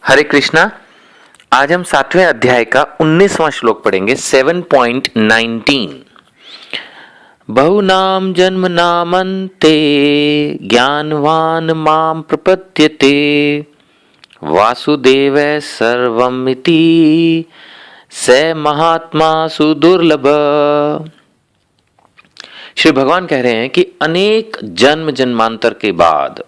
हरे कृष्णा। आज हम 7वें अध्याय का 19वां श्लोक पढ़ेंगे। 7.19। बहुनाम जन्म नामन्ते ज्ञानवान माम प्रपद्यते वासुदेव सर्वमिति स महात्मा सुदुर्लभ। श्री भगवान कह रहे हैं कि अनेक जन्म जन्मांतर के बाद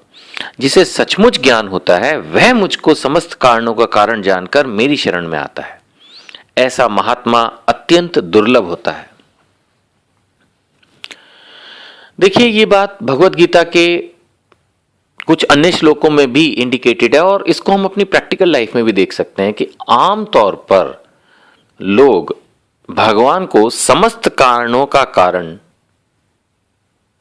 जिसे सचमुच ज्ञान होता है वह मुझको समस्त कारणों का कारण जानकर मेरी शरण में आता है। ऐसा महात्मा अत्यंत दुर्लभ होता है। देखिए, ये बात भगवत गीता के कुछ अन्य श्लोकों में भी इंडिकेटेड है और इसको हम अपनी प्रैक्टिकल लाइफ में भी देख सकते हैं कि आमतौर पर लोग भगवान को समस्त कारणों का कारण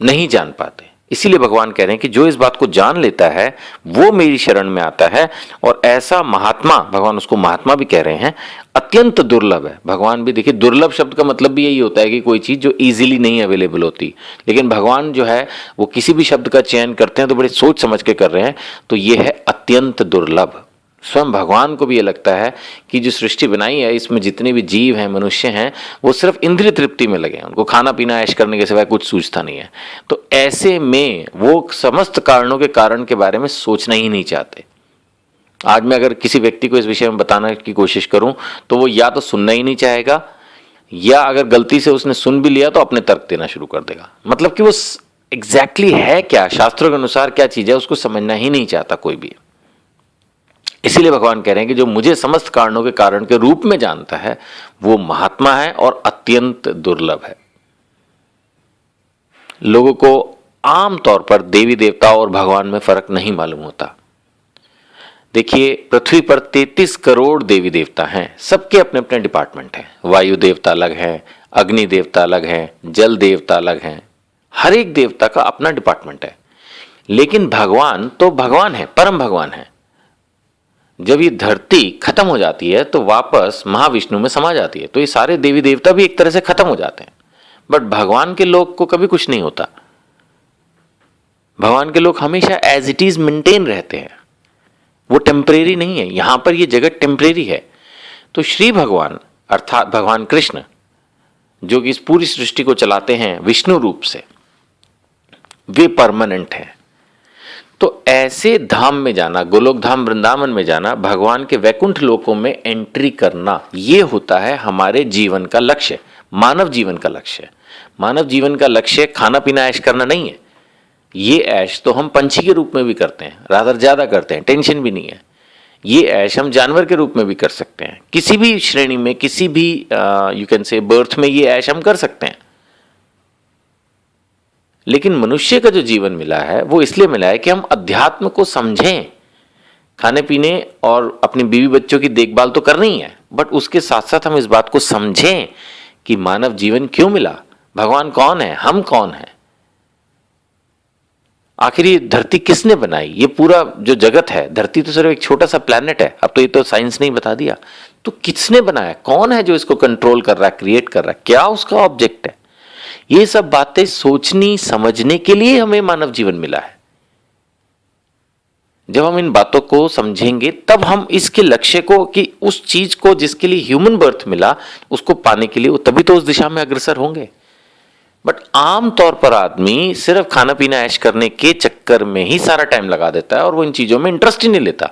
नहीं जान पाते। इसीलिए भगवान कह रहे हैं कि जो इस बात को जान लेता है वो मेरी शरण में आता है, और ऐसा महात्मा, भगवान उसको महात्मा भी कह रहे हैं, अत्यंत दुर्लभ है। भगवान भी देखिए, दुर्लभ शब्द का मतलब भी यही होता है कि कोई चीज जो इजीली नहीं अवेलेबल होती, लेकिन भगवान जो है वो किसी भी शब्द का चयन करते हैं तो बड़े सोच समझ के कर रहे हैं। तो ये है अत्यंत दुर्लभ। स्वयं भगवान को भी ये लगता है कि जो सृष्टि बनाई है इसमें जितने भी जीव हैं, मनुष्य हैं, वो सिर्फ इंद्रिय तृप्ति में लगे हैं, उनको खाना पीना ऐश करने के सिवाय कुछ सूझता नहीं है। तो ऐसे में वो समस्त कारणों के कारण के बारे में सोचना ही नहीं चाहते। आज मैं अगर किसी व्यक्ति को इस विषय में बताने की कोशिश करूं तो वो या तो सुनना ही नहीं चाहेगा, या अगर गलती से उसने सुन भी लिया तो अपने तर्क देना शुरू कर देगा। मतलब कि वो एग्जैक्टली है क्या, शास्त्रों के अनुसार क्या चीज है, उसको समझना ही नहीं चाहता कोई भी। इसीलिए भगवान कह रहे हैं कि जो मुझे समस्त कारणों के कारण के रूप में जानता है वो महात्मा है और अत्यंत दुर्लभ है। लोगों को आमतौर पर देवी देवता और भगवान में फर्क नहीं मालूम होता। देखिए, पृथ्वी पर 33 करोड़ देवी देवता हैं, सबके अपने अपने डिपार्टमेंट हैं। वायु देवता अलग है, अग्नि देवता अलग है, जल देवता अलग है, हर एक देवता का अपना डिपार्टमेंट है। लेकिन भगवान तो भगवान है, परम भगवान है। जब ये धरती खत्म हो जाती है तो वापस महाविष्णु में समा जाती है, तो ये सारे देवी देवता भी एक तरह से खत्म हो जाते हैं। बट भगवान के लोग को कभी कुछ नहीं होता। भगवान के लोग हमेशा एज इट इज मेंटेन रहते हैं, वो टेम्परेरी नहीं है। यहां पर ये जगत टेम्परेरी है। तो श्री भगवान अर्थात भगवान कृष्ण जो कि इस पूरी सृष्टि को चलाते हैं विष्णु रूप से, वे परमानेंट हैं। तो ऐसे धाम में जाना, गोलोक धाम वृंदावन में जाना, भगवान के वैकुंठ लोकों में एंट्री करना, ये होता है हमारे जीवन का लक्ष्य, मानव जीवन का लक्ष्य। मानव जीवन का लक्ष्य खाना पीना ऐश करना नहीं है। ये ऐश तो हम पंछी के रूप में भी करते हैं, रादर ज्यादा करते हैं, टेंशन भी नहीं है। ये ऐश हम जानवर के रूप में भी कर सकते हैं, किसी भी श्रेणी में, किसी भी यू कैन से बर्थ में ये ऐश हम कर सकते हैं। लेकिन मनुष्य का जो जीवन मिला है वो इसलिए मिला है कि हम अध्यात्म को समझें। खाने पीने और अपनी बीवी बच्चों की देखभाल तो करनी ही है, बट उसके साथ साथ हम इस बात को समझें कि मानव जीवन क्यों मिला, भगवान कौन है, हम कौन है, आखिर ये धरती किसने बनाई। ये पूरा जो जगत है, धरती तो सिर्फ एक छोटा सा प्लैनेट है, अब तो ये तो साइंस ने ही बता दिया। तो किसने बनाया, कौन है जो इसको कंट्रोल कर रहा है, क्रिएट कर रहा है, क्या उसका ऑब्जेक्ट है। ये सब बातें सोचनी समझने के लिए हमें मानव जीवन मिला है। जब हम इन बातों को समझेंगे तब हम इसके लक्ष्य को, कि उस चीज को जिसके लिए ह्यूमन बर्थ मिला, उसको पाने के लिए तभी तो उस दिशा में अग्रसर होंगे। बट आम तौर पर आदमी सिर्फ खाना पीना ऐश करने के चक्कर में ही सारा टाइम लगा देता है और वो इन चीजों में इंटरेस्ट ही नहीं लेता।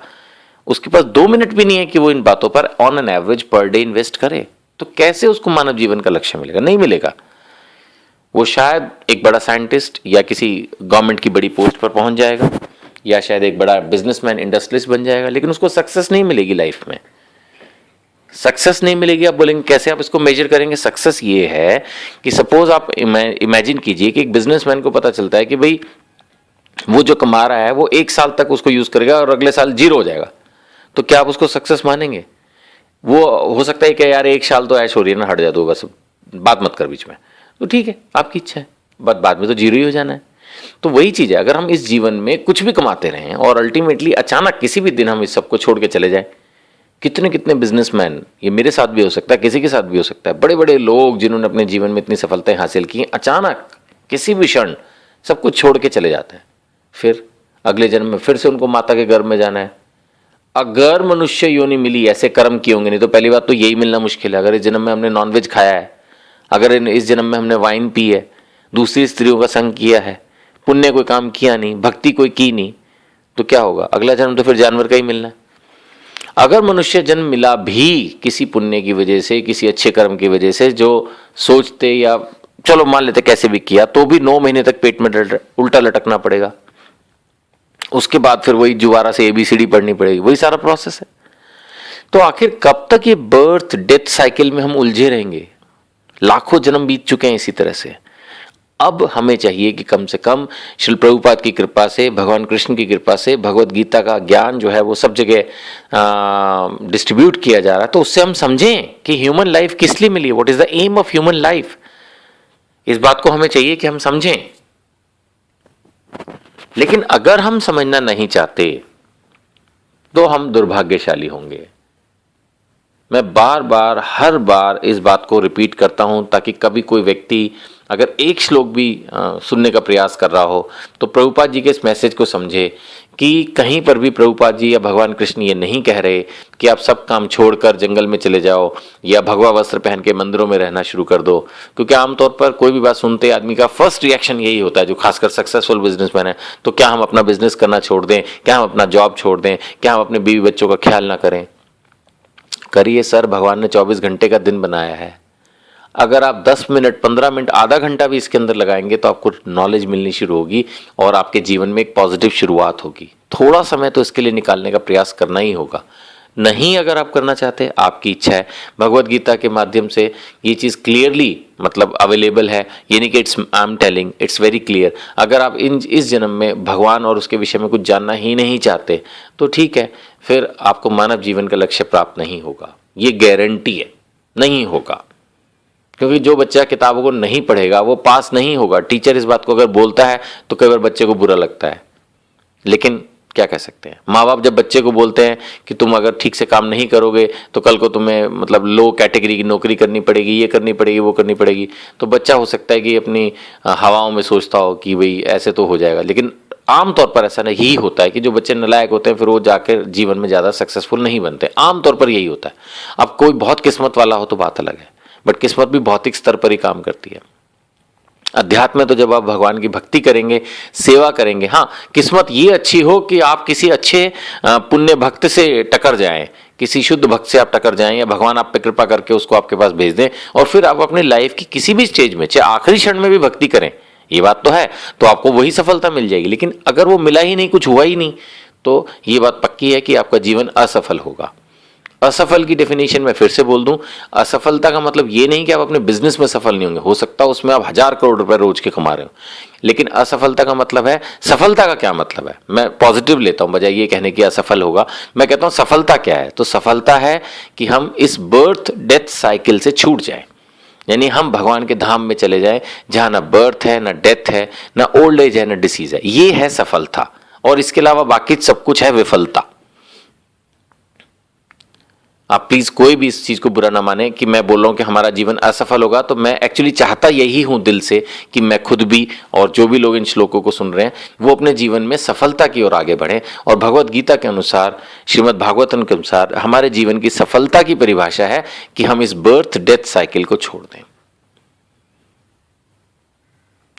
उसके पास 2 मिनट भी नहीं है कि वो इन बातों पर on an average per day invest करे। तो कैसे उसको मानव जीवन का लक्ष्य मिलेगा? नहीं मिलेगा। वो शायद एक बड़ा साइंटिस्ट या किसी गवर्नमेंट की बड़ी पोस्ट पर पहुंच जाएगा, या शायद एक बड़ा बिजनेसमैन, इंडस्ट्रियलिस्ट बन जाएगा, लेकिन उसको सक्सेस नहीं मिलेगी लाइफ में। सक्सेस नहीं मिलेगी। आप बोलेंगे कैसे, आप इसको मेजर करेंगे? सक्सेस ये है कि सपोज आप इमेजिन कीजिए कि एक बिजनेसमैन को पता चलता है कि भाई वो जो कमा रहा है वो 1 साल तक उसको यूज करेगा और अगले साल जीरो हो जाएगा। तो क्या आप उसको सक्सेस मानेंगे? वो हो सकता है कि यार 1 साल तो ऐश हो रही है ना, हट जा दो, बस बात मत कर बीच में। तो ठीक है, आपकी इच्छा है, बट बाद में तो जीरो ही हो जाना है। तो वही चीज है, अगर हम इस जीवन में कुछ भी कमाते रहें और अल्टीमेटली अचानक किसी भी दिन हम इस सबको छोड़ के चले जाएं, कितने कितने बिजनेसमैन, ये मेरे साथ भी हो सकता है, किसी के साथ भी हो सकता है, बड़े बड़े लोग जिन्होंने अपने जीवन में इतनी सफलताएं हासिल की, अचानक किसी भी क्षण सब कुछ छोड़ के चले जाते हैं। फिर अगले जन्म में फिर से उनको माता के गर्भ में जाना है। अगर मनुष्य योनि मिली, ऐसे कर्म किए होंगे, नहीं तो पहली बात तो यही मिलना मुश्किल है। अगर इस जन्म में हमने नॉनवेज खाया है, अगर इस जन्म में हमने वाइन पी है, दूसरी स्त्रियों का संग किया है, पुण्य कोई काम किया नहीं, भक्ति कोई की नहीं, तो क्या होगा? अगला जन्म तो फिर जानवर का ही मिलना है। अगर मनुष्य जन्म मिला भी किसी पुण्य की वजह से, किसी अच्छे कर्म की वजह से, जो सोचते या चलो मान लेते कैसे भी किया, तो भी 9 महीने तक पेट में उल्टा लटकना पड़ेगा। उसके बाद फिर वही दोबारा से ABCD पढ़नी पड़ेगी, वही सारा प्रोसेस है। तो आखिर कब तक ये बर्थ डेथ साइकिल में हम उलझे रहेंगे? लाखों जन्म बीत चुके हैं इसी तरह से। अब हमें चाहिए कि कम से कम श्री प्रभुपाद की कृपा से, भगवान कृष्ण की कृपा से भगवत गीता का ज्ञान जो है वो सब जगह डिस्ट्रीब्यूट किया जा रहा है, तो उससे हम समझें कि ह्यूमन लाइफ किस लिए मिली है, what is the aim of human life. इस बात को हमें चाहिए कि हम समझें। लेकिन अगर हम समझना नहीं चाहते तो हम दुर्भाग्यशाली होंगे। मैं बार बार हर बार इस बात को रिपीट करता हूं ताकि कभी कोई व्यक्ति अगर एक श्लोक भी सुनने का प्रयास कर रहा हो तो प्रभुपाद जी के इस मैसेज को समझे कि कहीं पर भी प्रभुपाद जी या भगवान कृष्ण ये नहीं कह रहे कि आप सब काम छोड़कर जंगल में चले जाओ या भगवा वस्त्र पहन के मंदिरों में रहना शुरू कर दो। क्योंकि आमतौर पर कोई भी बात सुनते आदमी का फर्स्ट रिएक्शन यही होता है, जो खासकर सक्सेसफुल बिजनेसमैन है, तो क्या हम अपना बिजनेस करना छोड़ दें, क्या हम अपना जॉब छोड़ दें, क्या हम अपने बीवी बच्चों का ख्याल ना करें? करिए सर, भगवान ने 24 घंटे का दिन बनाया है। अगर आप 10 मिनट, 15 मिनट, आधा घंटा भी इसके अंदर लगाएंगे तो आपको नॉलेज मिलनी शुरू होगी और आपके जीवन में एक पॉजिटिव शुरुआत होगी। थोड़ा समय तो इसके लिए निकालने का प्रयास करना ही होगा। नहीं अगर आप करना चाहते, आपकी इच्छा है, भगवत गीता के माध्यम से ये चीज़ क्लियरली मतलब अवेलेबल है। ये नहीं कि I am telling, it's very clear. अगर आप इस जन्म में भगवान और उसके विषय में कुछ जानना ही नहीं चाहते तो ठीक है, फिर आपको मानव जीवन का लक्ष्य प्राप्त नहीं होगा, ये गारंटी है, नहीं होगा। क्योंकि जो बच्चा किताबों को नहीं पढ़ेगा वो पास नहीं होगा। टीचर इस बात को अगर बोलता है तो कई बार बच्चे को बुरा लगता है, लेकिन क्या कह सकते हैं। माँ बाप जब बच्चे को बोलते हैं कि तुम अगर ठीक से काम नहीं करोगे तो कल को तुम्हें मतलब लो कैटेगरी की नौकरी करनी पड़ेगी, ये करनी पड़ेगी, वो करनी पड़ेगी, तो बच्चा हो सकता है कि अपनी हवाओं में सोचता हो कि भाई ऐसे तो हो जाएगा। लेकिन आमतौर पर ऐसा नहीं होता है कि जो बच्चे नालायक होते हैं फिर वो जाकर जीवन में ज़्यादा सक्सेसफुल नहीं बनते। आमतौर पर यही होता है। अब कोई बहुत किस्मत वाला हो तो बात अलग है, बट किस्मत भी भौतिक स्तर पर ही काम करती है। अध्यात्म में तो जब आप भगवान की भक्ति करेंगे, सेवा करेंगे, हाँ किस्मत ये अच्छी हो कि आप किसी अच्छे पुण्य भक्त से टकर जाएं, किसी शुद्ध भक्त से आप टकर जाएं, या भगवान आप पे कृपा करके उसको आपके पास भेज दें और फिर आप अपने लाइफ की किसी भी स्टेज में, चाहे आखिरी क्षण में भी भक्ति करें, ये बात तो है, तो आपको वही सफलता मिल जाएगी। लेकिन अगर वो मिला ही नहीं, कुछ हुआ ही नहीं, तो ये बात पक्की है कि आपका जीवन असफल होगा। असफल की डेफिनेशन मैं फिर से बोल दूं, असफलता का मतलब ये नहीं कि आप अपने बिजनेस में सफल नहीं होंगे, हो सकता है उसमें आप 1000 करोड़ रुपए रोज के कमा रहे हो, लेकिन असफलता का मतलब है, सफलता का क्या मतलब है, मैं पॉजिटिव लेता हूं बजाय ये कहने की असफल होगा। मैं कहता हूं सफलता क्या है, तो सफलता है कि हम इस बर्थ डेथ साइकिल से छूट जाएं, यानी हम भगवान के धाम में चले जाएं जहां ना बर्थ है, ना डेथ है, ना ओल्ड एज है, ना डिसीज है। ये है सफलता, और इसके अलावा बाकी सब कुछ है विफलता। आप प्लीज कोई भी इस चीज को बुरा ना माने कि मैं बोल रहा हूं कि हमारा जीवन असफल होगा, तो मैं एक्चुअली चाहता यही हूं दिल से कि मैं खुद भी और जो भी लोग इन श्लोकों को सुन रहे हैं वो अपने जीवन में सफलता की ओर आगे बढ़ें। और भगवत गीता के अनुसार, श्रीमद् भागवतम के अनुसार हमारे जीवन की सफलता की परिभाषा है कि हम इस बर्थ डेथ साइकिल को छोड़ दें।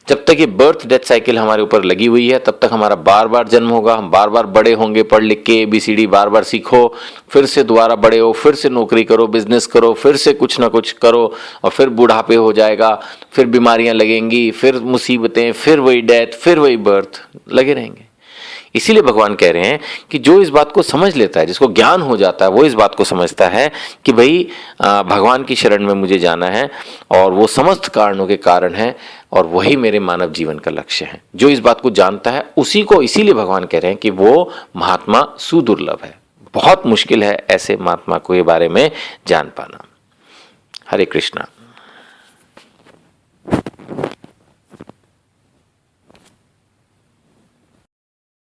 जब तक ये बर्थ डेथ साइकिल हमारे ऊपर लगी हुई है तब तक हमारा बार बार जन्म होगा, हम बार बार बड़े होंगे, पढ़ लिख के ABCD बार बार सीखो, फिर से दोबारा बड़े हो, फिर से नौकरी करो, बिजनेस करो, फिर से कुछ ना कुछ करो, और फिर बुढ़ापे हो जाएगा, फिर बीमारियां लगेंगी, फिर मुसीबतें, फिर वही डेथ, फिर वही बर्थ, लगे रहेंगे। इसीलिए भगवान कह रहे हैं कि जो इस बात को समझ लेता है, जिसको ज्ञान हो जाता है, वो इस बात को समझता है कि भाई भगवान की शरण में मुझे जाना है और वो समस्त कारणों के कारण है और वही मेरे मानव जीवन का लक्ष्य है। जो इस बात को जानता है उसी को, इसीलिए भगवान कह रहे हैं कि वो महात्मा सुदुर्लभ है। बहुत मुश्किल है ऐसे महात्मा को ये बारे में जान पाना। हरे कृष्णा।